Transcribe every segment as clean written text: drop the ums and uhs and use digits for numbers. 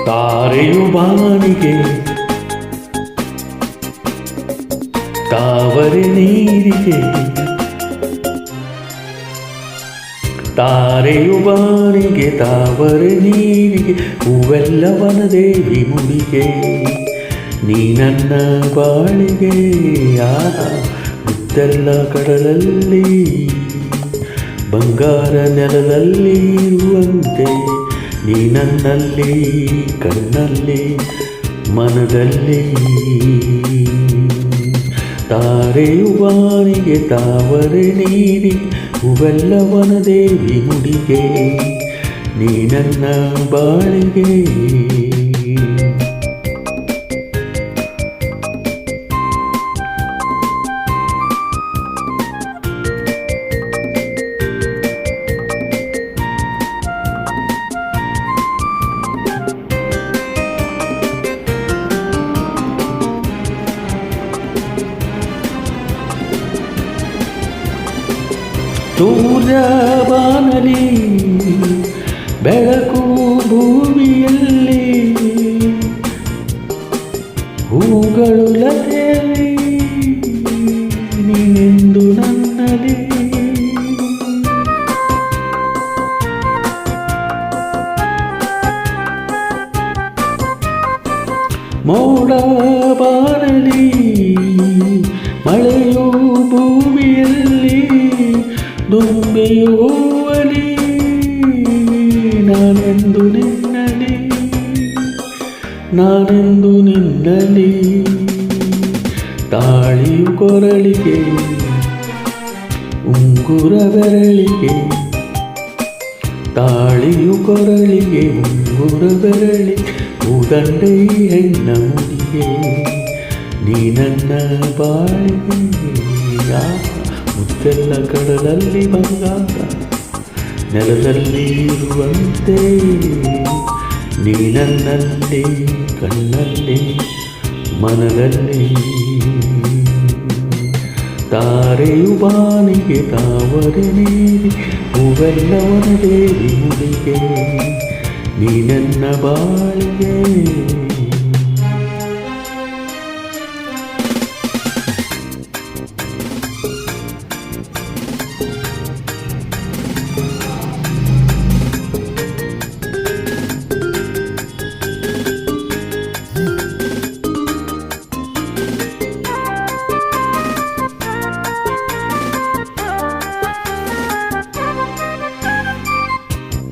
ತಾರೆಯು ಬಾನಿಗೆ ತಾವರೆ ನೀರಿಗೆ, ತಾರೆಯು ಬಾನಿಗೆ ತಾವರೆ ನೀರಿಗೆ, ಹೂವೆಲ್ಲವನ ದೇವಿ ಮುಡಿಗೆ. ನೀ ನನ್ನ ಬಾಳಿಗೆ ಮುತ್ತೆಲ್ಲ ಕಡಲಲ್ಲಿ ಬಂಗಾರ ನೆಲದಲ್ಲಿ ಇರುವಂತೆ, ನೀ ನನ್ನಲ್ಲಿ ಕಣ್ಣಲ್ಲಿ ಮನದಲ್ಲಿ. ತಾರೆಯು ಬಾನಿಗೆ ತಾವರೆ ನೀರಿ, ಹೂವೆಲ್ಲವನ ದೇವಿ ಮುಡಿಗೆ. ನೀ ನನ್ನ ಬಾಳಿಗೆ ಸೂರ್ಯ ಬಾನಲಿ ಬೆಳಕು ಭೂಮಿಯಲ್ಲಿ, ಹೂಗಳು ಲತೆಯಲ್ಲಿ ನೀನೆಂದು ನನ್ನಲ್ಲಿ. ಮೋಡ ಬಾನಲಿ ಮಳೆಯು ಭೂಮಿಯಲ್ಲಿ, ದುಂಬಿಯು ಹೂವಲಿ ನಾನೆಂದು ನಿನ್ನಲಿ, ನಾನೆಂದು ನಿನ್ನಲಿ. ತಾಳಿಯು ಕೊರಳಿಗೆ ಉಂಗುರ ಬೆರಳಿಗೆ, ತಾಳಿಯು ಕೊರಳಿಗೆ ಉಂಗುರ ಬೆರಳಿ, ಹೂದಂಡೆ ಹೆಣ್ಣ ಮುಡಿಗೆ. ನೀ ನನ್ನ ಬಾಳಿಗೆ ಮುತ್ತೆಲ್ಲ ಕಡಲಲ್ಲಿ ಬಂಗಾರ ನೆಲದಲ್ಲಿ ಇರುವಂತೆ, ನೀ ನನ್ನಲ್ಲಿ ಕಣ್ಣಲ್ಲಿ ಮನದಲ್ಲಿ. ತಾರೆಯು ಬಾನಿಗೆ ತಾವರೆ ನೀರಿ, ಹೂವೆಲ್ಲವನ ದೇವಿ ಮುಡಿಗೆ. ನೀ ನನ್ನ ಬಾಳಿಗೆ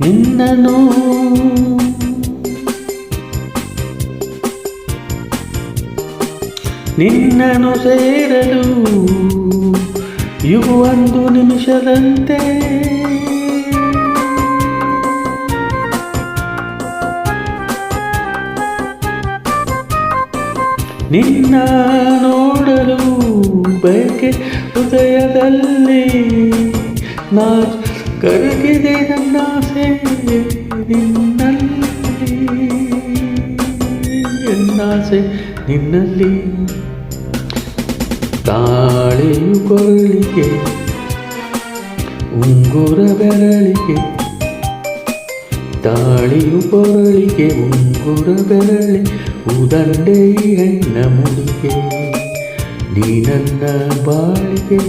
ನಿನ್ನನು ನಿನ್ನನು ಸೇರಲು ಇವು ಒಂದು ನಿಮಿಷದಂತೆ, ನಿನ್ನ ನೋಡಲು ಬಯಕೆ ಹೃದಯದಲ್ಲಿ, ನಾ ಕರಗಿದೆ ನನ್ನಾಸೆ ನಿನ್ನಲ್ಲಿ, ಎನ್ನಾಸೆ ನಿನ್ನಲ್ಲಿ. ತಾಳಿಯು ಕೊರಳಿಗೆ ಉಂಗುರ ಬೆರಳಿಗೆ, ತಾಳಿಯು ಕೊರಳಿಗೆ ಉಂಗುರ ಬೆರಳಿ, ಹೂದಂಡೆ ಹೆಣ್ಣ ಮುಡಿಗೆ. ನೀ ನನ್ನ ಬಾಳಿಗೆ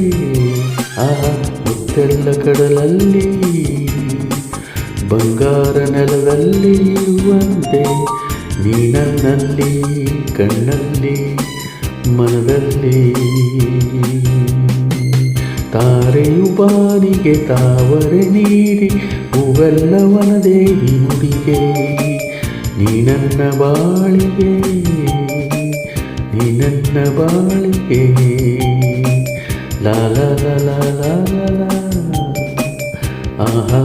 ಮುತ್ತೆಲ್ಲ ಕಡಲಲ್ಲಿ ಬಂಗಾರ ನೆಲದಲ್ಲಿ ಇರುವಂತೆ, ನೀ ನನ್ನಲ್ಲಿ ಕಣ್ಣಲ್ಲಿ ಮನದಲ್ಲಿ. ತಾರೆಯು ಬಾನಿಗೆ ತಾವರೆ ನೀರಿ, ಹೂವೆಲ್ಲವನ ದೇವಿ ಮುಡಿಗೆ. ನೀ ನನ್ನ ಬಾಳಿಗೆ ನೀ ನನ್ನ ಬಾಳಿಗೆ. ಲಾ ಲಾ ಲಾ ಲಾ ಲಾ ಲಾ, ಆಹಾ.